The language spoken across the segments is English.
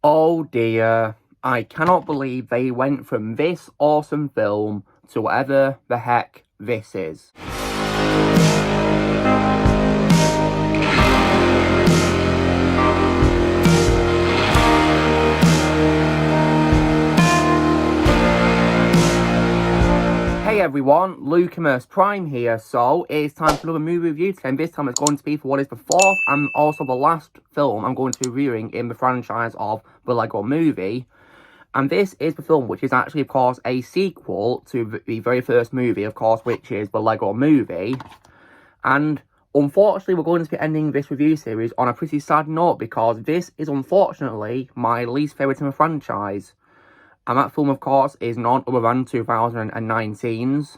Oh dear, I cannot believe they went from this awesome film to whatever the heck this is. Hey everyone, Lucamus Prime here. So it's time for another movie review today, and this time it's going to be for what is the fourth and also the last film I'm going to be reviewing in the franchise of the Lego Movie. And this is the film which is actually, of course, a sequel to the very first movie, of course, which is the Lego Movie. And unfortunately, we're going to be ending this review series on a pretty sad note, because this is unfortunately my least favourite in the franchise. And that film, of course, is none other than 2019's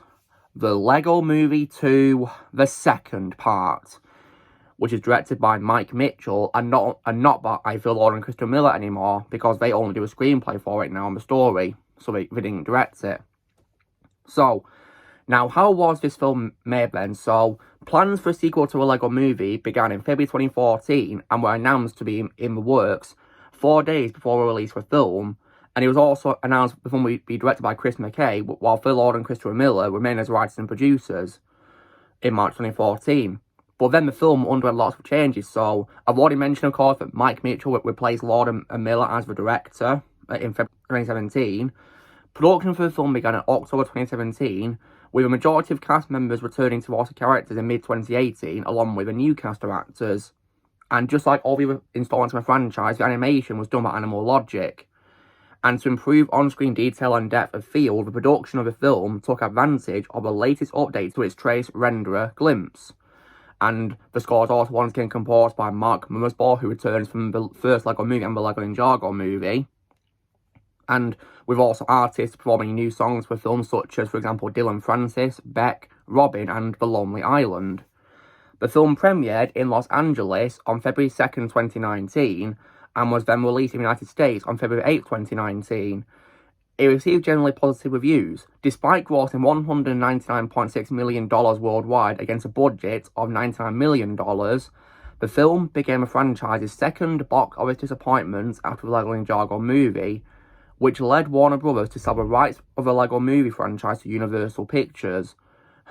The Lego Movie 2, the second part, which is directed by Mike Mitchell and not by Phil Lord and Christopher Miller anymore, because they only do a screenplay for it now and the story, so they didn't direct it. So, now, how was this film made then? So, plans for a sequel to a Lego Movie began in February 2014 and were announced to be in the works 4 days before the release of the film. And it was also announced the film would be directed by Chris McKay, while Phil Lord and Christopher Miller remain as writers and producers in March 2014. But then the film underwent lots of changes. So I've already mentioned, of course, that Mike Mitchell replaced Lord and Miller as the director in February 2017. Production for the film began in October 2017, with a majority of cast members returning to voice characters in mid-2018, along with a new cast of actors. And just like all the other installments of the franchise, the animation was done by Animal Logic. And to improve on-screen detail and depth of field, the production of the film took advantage of the latest update to its trace renderer Glimpse. And the score is also once again composed by Mark Mothersbaugh, who returns from the first Lego Movie and the Lego Ninjago movie. And with also artists performing new songs for films such as, for example, Dylan Francis, Beck, Robin, and The Lonely Island. The film premiered in Los Angeles on February 2nd, 2019, and was then released in the United States on February 8th, 2019. It received generally positive reviews, despite grossing $199.6 million worldwide against a budget of $99 million. The film became a franchise's second box office disappointment after the Lego Ninjago movie, which led Warner Brothers to sell the rights of the Lego Movie franchise to Universal Pictures,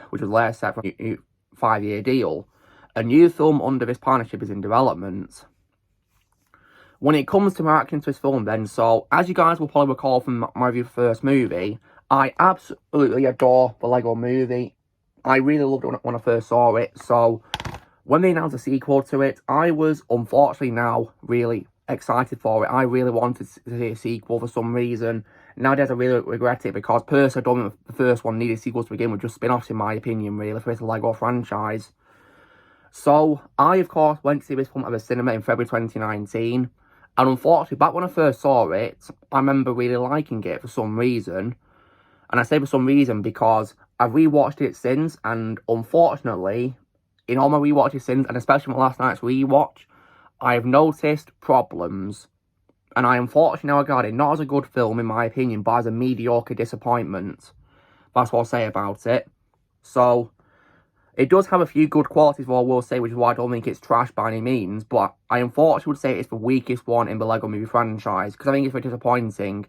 which was later set for a 5-year deal. A new film under this partnership is in development. When it comes to my reaction to this film then, so as you guys will probably recall from my review of the first movie, I absolutely adore the Lego Movie. I really loved it when I first saw it, so when they announced a sequel to it, I was unfortunately now really excited for it. I really wanted to see a sequel for some reason. Nowadays I really regret it, because personally I don't think the first one needed sequels to begin with, just spin-offs in my opinion really, for this Lego franchise. So I of course went to see this film at the cinema in February 2019. And unfortunately, back when I first saw it, I remember really liking it for some reason. And I say for some reason because I've rewatched it since, and unfortunately, in all my rewatches since, and especially my last night's rewatch, I have noticed problems. And I unfortunately now regard it not as a good film in my opinion, but as a mediocre disappointment. That's what I'll say about it. So it does have a few good qualities, what I will say, which is why I don't think it's trash by any means, but I unfortunately would say it's the weakest one in the Lego Movie franchise, because I think it's very disappointing.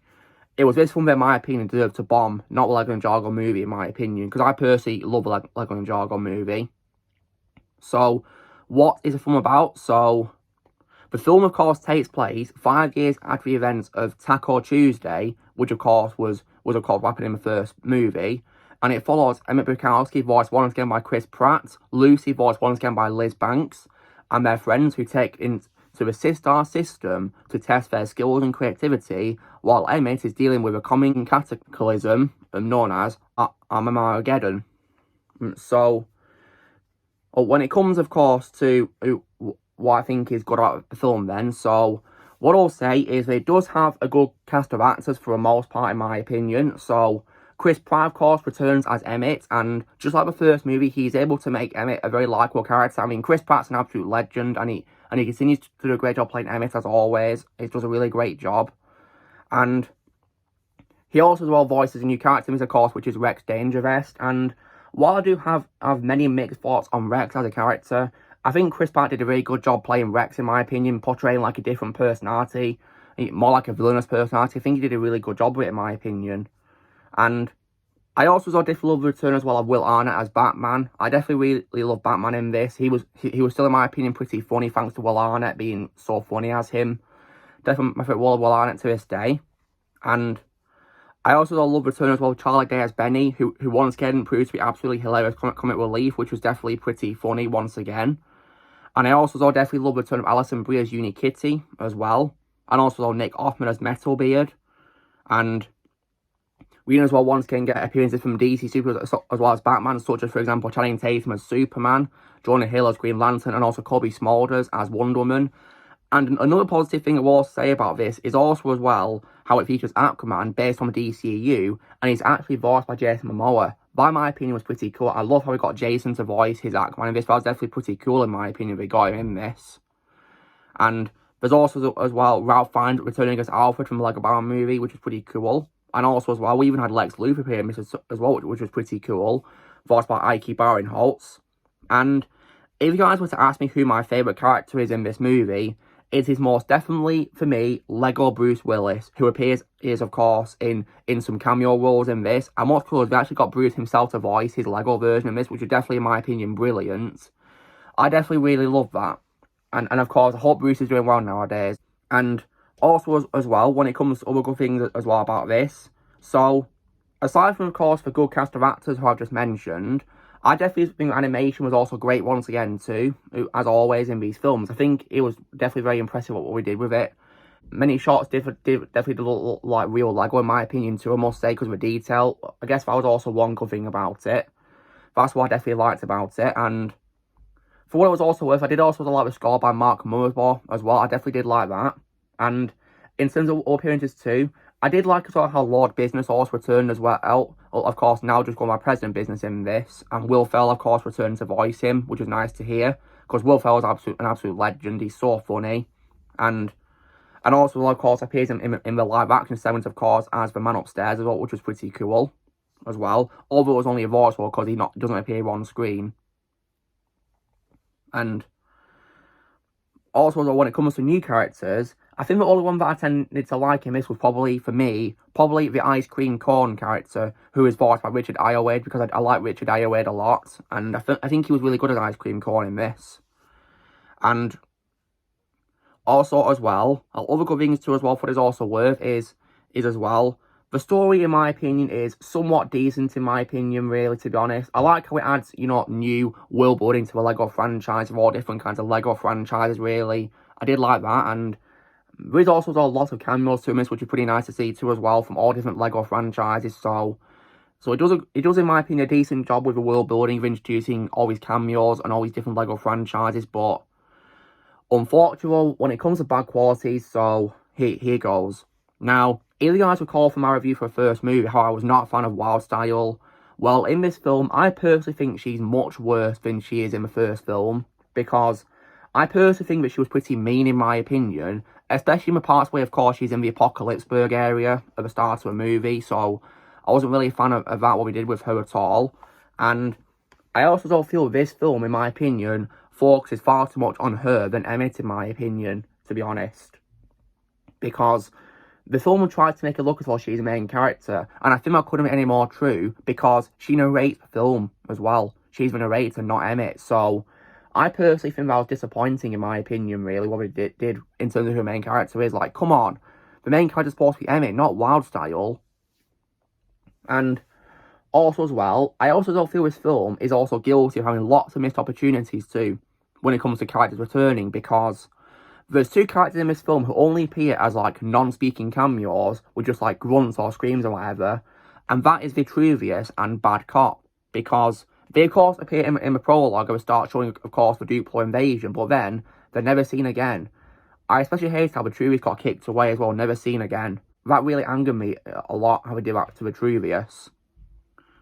It was this film that, in my opinion, deserved to bomb, not the Lego Ninjago movie, in my opinion, because I personally love the Lego Ninjago movie. So, what is the film about? So, the film, of course, takes place 5 years after the events of Taco Tuesday, which, of course, was of course, what happened in the first movie. And it follows Emmett Bukowski, voiced once again by Chris Pratt, Lucy, voiced once again by Liz Banks, and their friends who take into the Sistar system to test their skills and creativity, while Emmett is dealing with a coming cataclysm known as Armageddon. So, when it comes, of course, to what I think is good about the film then, so what I'll say is it does have a good cast of actors for the most part, in my opinion. So Chris Pratt, of course, returns as Emmett, and just like the first movie, he's able to make Emmett a very likeable character. I mean, Chris Pratt's an absolute legend, and he continues to do a great job playing Emmett, as always. He does a really great job. And he also as well voices a new character, of course, which is Rex Dangervest. And while I do have many mixed thoughts on Rex as a character, I think Chris Pratt did a very good job playing Rex, in my opinion, portraying like a different personality. more like a villainous personality. I think he did a really good job with it, in my opinion. And I also definitely love the return as well of Will Arnett as Batman. I definitely really love Batman in this. He was still, in my opinion, pretty funny thanks to Will Arnett being so funny as him. Definitely my favourite Will Arnett to this day. And I also love the return as well of Charlie Day as Benny, who once again proved to be absolutely hilarious comic relief, which was definitely pretty funny once again. And I also definitely love the return of Alison Brie as Uni Kitty as well. And also Nick Offerman as Metalbeard. And we as well once again get appearances from DC superheroes as well as Batman, such as, for example, Channing Tatum as Superman, Jonah Hill as Green Lantern, and also Cobie Smulders as Wonder Woman. And another positive thing I will say about this is also as well how it features Aquaman based on the DCEU, and he's actually voiced by Jason Momoa. By my opinion, was pretty cool. I love how we got Jason to voice his Aquaman in this. That was definitely pretty cool in my opinion. We got him in this. And there's also as well Ralph Fiennes returning as Alfred from the Lego Batman movie, which is pretty cool. And also as well, we even had Lex Luthor appear in this as well, which was pretty cool, voiced by Ike Barinholtz. And if you guys were to ask me who my favourite character is in this movie, it is most definitely, for me, Lego Bruce Willis, who appears, of course, in some cameo roles in this. And what's cool is we actually got Bruce himself to voice his Lego version of this, which is definitely, in my opinion, brilliant. I definitely really love that. And of course, I hope Bruce is doing well nowadays. And also, as well, when it comes to other good things as well about this, so, aside from, of course, the good cast of actors who I've just mentioned, I definitely think animation was also great once again too, as always in these films. I think it was definitely very impressive what we did with it. Many shots definitely look like real Lego in my opinion too, I must say, because of the detail. I guess that was also one good thing about it. That's what I definitely liked about it. And for what it was also worth, I did also like the score by Mark Mothersbaugh as well. I definitely did like that. And in terms of appearances too, I did like as well how Lord Business also returned as well. Of course, now just going by President Business in this. And Will Ferrell, of course, returned to voice him, which was nice to hear. Because Will Ferrell is an absolute legend. He's so funny. And also, of course, appears in the live-action segment, of course, as the man upstairs as well, which was pretty cool as well. Although it was only a voice role because he doesn't appear on screen. And also, when it comes to new characters, I think the only one that I tended to like in this was probably, for me, the Ice Cream Cone character, who is voiced by Richard Ayoade, because I like Richard Ayoade a lot, and I think he was really good as Ice Cream Cone in this. And also, as well, other good things too as well, for what is also worth is as well, the story, in my opinion, is somewhat decent, in my opinion, really, to be honest. I like how it adds, new world building to the Lego franchise, of all different kinds of Lego franchises, really. I did like that, and there's also a lot of cameos to this, which is pretty nice to see too as well, from all different Lego franchises. So it does, in my opinion, a decent job with the world building, of introducing all these cameos and all these different Lego franchises. But unfortunately, when it comes to bad quality, so here goes. Now, if you guys recall from my review for the first movie how I was not a fan of Wildstyle, well, in this film, I personally think she's much worse than she is in the first film, because I personally think that she was pretty mean, in my opinion, especially in the parts where, of course, she's in the Apocalypseburg area at the start of the movie, so I wasn't really a fan of that, what we did with her at all. And I also don't feel this film, in my opinion, focuses far too much on her than Emmett, in my opinion, to be honest. Because the film tried to make it look as though she's the main character, and I think that couldn't be any more true, because she narrates the film as well. She's the narrator, not Emmett, so I personally think that was disappointing, in my opinion, really, what we did in terms of who the main character is. Like, come on, the main character's supposed to be Emmett, not Wildstyle. And also as well, I also don't feel this film is also guilty of having lots of missed opportunities too, when it comes to characters returning, because there's two characters in this film who only appear as, like, non-speaking cameos, with just, like, grunts or screams or whatever, and that is Vitruvius and Bad Cop, because they, of course, appear in the prologue and start showing, of course, the Duplo invasion, but then they're never seen again. I especially hate how Vitruvius got kicked away as well, never seen again. That really angered me a lot, how they did that to Vitruvius,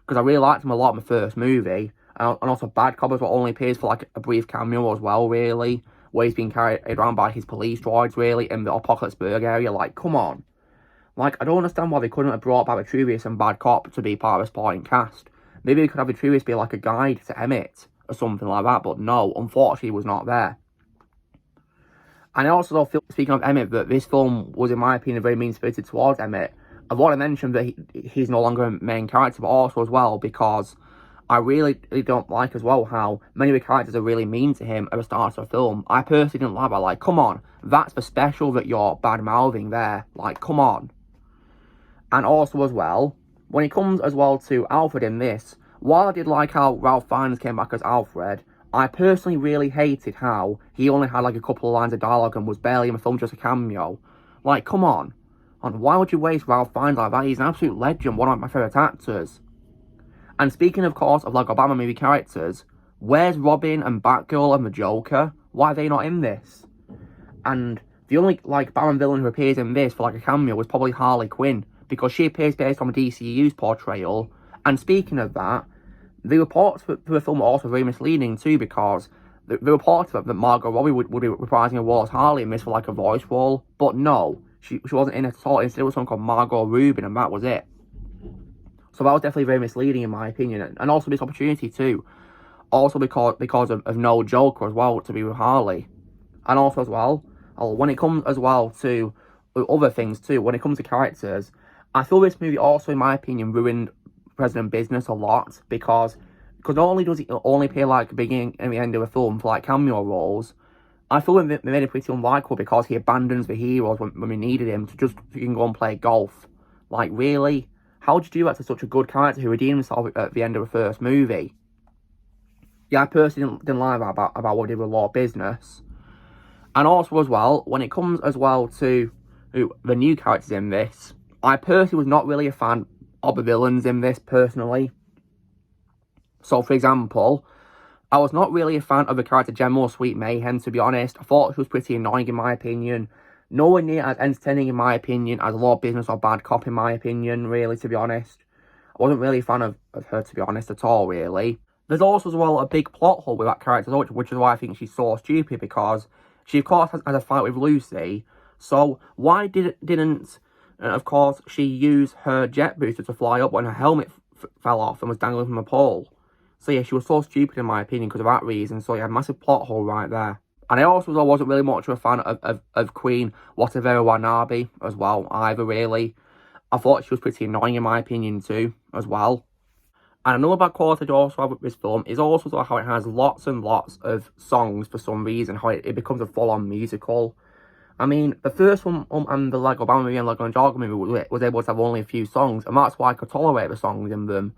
because I really liked him a lot in the first movie, and also Bad Cop as well only appears for, like, a brief cameo as well, really, where he's being carried around by his police droids, really, in the Apocalypseburg area. Like, come on. Like, I don't understand why they couldn't have brought back Vitruvius and Bad Cop to be part of a supporting cast. Maybe we could have Vitruvius be like a guide to Emmett, or something like that, but no, unfortunately he was not there. And I also feel, speaking of Emmett, that this film was, in my opinion, very mean-spirited towards Emmett. I've already mentioned that he's no longer a main character, but also as well because I really don't like as well how many of the characters are really mean to him at the start of the film. I personally didn't like that. Like, come on, that's the special that you're bad-mouthing there. Like, come on. And also as well, when it comes as well to Alfred in this, while I did like how Ralph Fiennes came back as Alfred, I personally really hated how he only had like a couple of lines of dialogue and was barely in the film, just a cameo. Like, come on. And why would you waste Ralph Fiennes like that? He's an absolute legend, one of my favourite actors. And speaking, of course, of like Obama movie characters, where's Robin and Batgirl and the Joker? Why are they not in this? And the only like Batman villain who appears in this for like a cameo was probably Harley Quinn, because she appears based on the DCU's portrayal. And speaking of that, the reports for the film are also very misleading too, because the reports that Margot Robbie would be reprising a role as Harley in this for like a voice role, but no, she wasn't in it at all. Instead, it was someone called Margot Rubin, and that was it. So that was definitely very misleading in my opinion, and also this opportunity too, also because of no Joker as well to be with Harley, and also as well, when it comes as well to other things too, when it comes to characters, I feel this movie also, in my opinion, ruined President Business a lot, because not only does he only appear like the beginning and the end of the film for like cameo roles, I feel they made it pretty unlikable because he abandons the heroes when we needed him to just go and play golf. Like, really? How would you do that to such a good character who redeemed himself at the end of the first movie? Yeah, I personally didn't like that about what he did with Law Business. And also as well, when it comes as well to the new characters in this, I personally was not really a fan of the villains in this, personally. So, for example, I was not really a fan of the character General Sweet Mayhem, to be honest. I thought she was pretty annoying, in my opinion. Nowhere near as entertaining, in my opinion, as Law Business or Bad Cop, in my opinion, really, to be honest. I wasn't really a fan of her, to be honest, at all, really. There's also as well a big plot hole with that character, which is why I think she's so stupid, because she, of course, has a fight with Lucy. So, why didn't, of course, she use her jet booster to fly up when her helmet fell off and was dangling from a pole? So yeah, she was so stupid, in my opinion, because of that reason. So yeah, massive plot hole right there. And I also wasn't really much of a fan of Queen Whatever Watanabe as well, either, really. I thought she was pretty annoying, in my opinion, too, as well. And another bad quality I also have with this film is also how it has lots and lots of songs for some reason, how it becomes a full-on musical. I mean, the first one and the Lego Batman movie and Lego Ninjago movie was able to have only a few songs, and that's why I could tolerate the songs in them.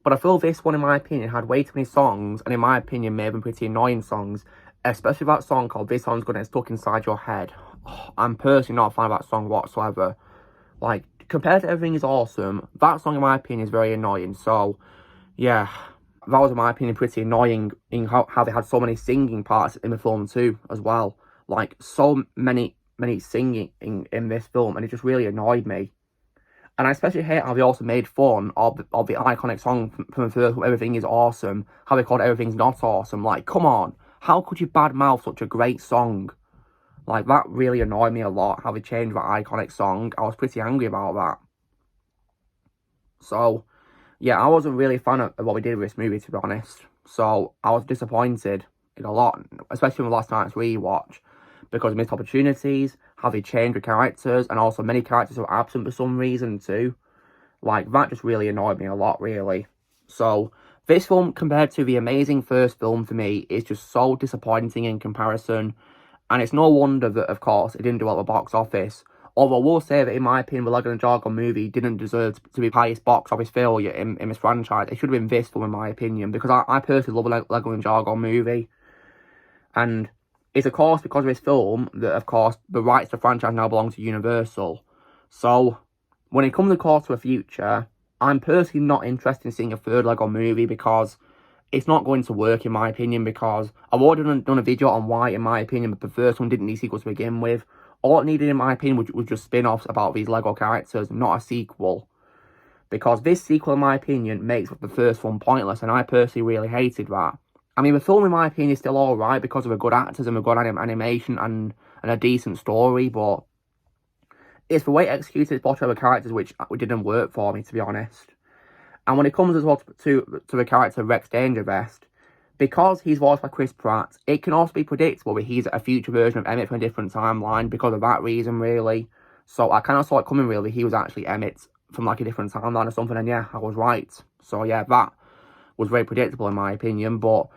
But I feel this one, in my opinion, had way too many songs, and in my opinion, may have been pretty annoying songs. Especially that song called This Song's Gonna Get Stuck Inside Your Head. Oh, I'm personally not a fan of that song whatsoever. Like, compared to Everything Is Awesome, that song, in my opinion, is very annoying. So, yeah, that was, in my opinion, pretty annoying in how they had so many singing parts in the film too, as well. Like, so many singing in this film, and it just really annoyed me. And I especially hate how they also made fun of the iconic song from the first, Everything Is Awesome, how they called Everything's Not Awesome. Like, come on, how could you badmouth such a great song? Like, that really annoyed me a lot, how they changed that iconic song. I was pretty angry about that. So, yeah, I wasn't really a fan of what we did with this movie, to be honest. So, I was disappointed in a lot, especially in the last night's rewatch, because of missed opportunities, how they changed the characters, and also many characters were absent for some reason too. Like, that just really annoyed me a lot, really. So, this film, compared to the amazing first film for me, is just so disappointing in comparison. And it's no wonder that, of course, it didn't do well at the box office. Although I will say that, in my opinion, the Lego Ninjago movie didn't deserve to be the highest box office failure in this franchise. It should have been this film, in my opinion, because I personally love the Lego Ninjago movie. And it's, of course, because of this film that, of course, the rights to the franchise now belong to Universal. So, when it comes, of course, to the future, I'm personally not interested in seeing a third Lego movie, because it's not going to work, in my opinion, because I've already done a video on why, in my opinion, the first one didn't need sequels to begin with. All it needed, in my opinion, was just spin-offs about these Lego characters, not a sequel. Because this sequel, in my opinion, makes the first one pointless, and I personally really hated that. I mean, the film, in my opinion, is still alright because of the good actors and the good animation and a decent story, but it's the way it executed its portrayal of characters which didn't work for me, to be honest. And when it comes as well to the character Rex Dangervest, because he's voiced by Chris Pratt, it can also be predictable that he's a future version of Emmett from a different timeline because of that reason, really. So I kind of saw it coming, really. He was actually Emmett from, like, a different timeline or something, and yeah, I was right. So yeah, that was very predictable in my opinion, but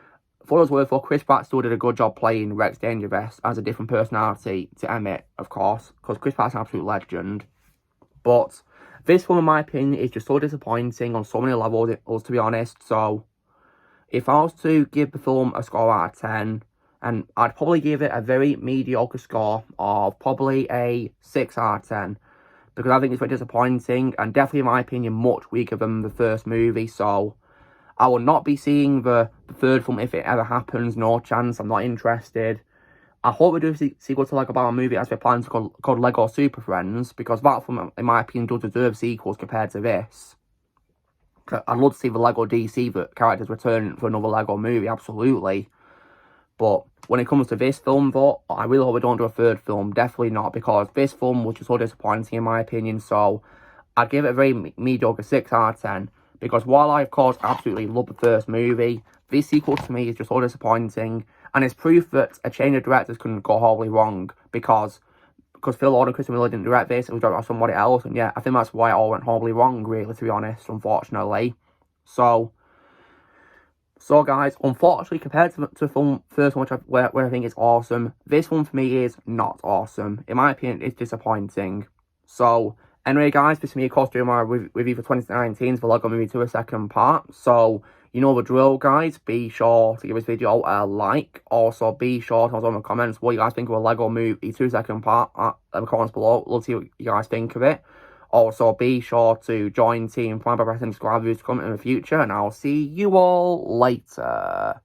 for what it's worth, for Chris Pratt still did a good job playing Rex Dangerous as a different personality to Emmett, of course, because Chris Pratt's an absolute legend. But this film, in my opinion, is just so disappointing on so many levels, to be honest. So if I was to give the film a score out of 10, and I'd probably give it a very mediocre score of probably a 6 out of 10, because I think it's very disappointing, and definitely, in my opinion, much weaker than the first movie. So I will not be seeing the third film if it ever happens. No chance. I'm not interested. I hope we do a sequel to Lego Batman movie as we're planning to called Lego Super Friends, because that film, in my opinion, does deserve sequels compared to this. I'd love to see the Lego DC characters return for another Lego movie, absolutely. But when it comes to this film, though, I really hope we don't do a third film. Definitely not, because this film was just so disappointing, in my opinion. So I'd give it a very mediocre 6 out of 10. Because while I, of course, absolutely love the first movie, this sequel to me is just so disappointing. And it's proof that a change of directors couldn't go horribly wrong. Because Phil Lord and Christopher Miller didn't direct this, it was directed by somebody else. And yeah, I think that's why it all went horribly wrong, really, to be honest, unfortunately. So guys, unfortunately, compared to the film, first one, where I think is awesome, this one for me is not awesome. In my opinion, it's disappointing. So anyway, guys, this is me, of course, doing my review for 2019's The Lego Movie 2, a second part. So, you know the drill, guys. Be sure to give this video a like. Also, be sure to tell us in the comments what you guys think of a Lego Movie 2, second part. In the comments below. Love to see what you guys think of it. Also, be sure to join Team Prime by pressing subscribe to comment in the future. And I'll see you all later.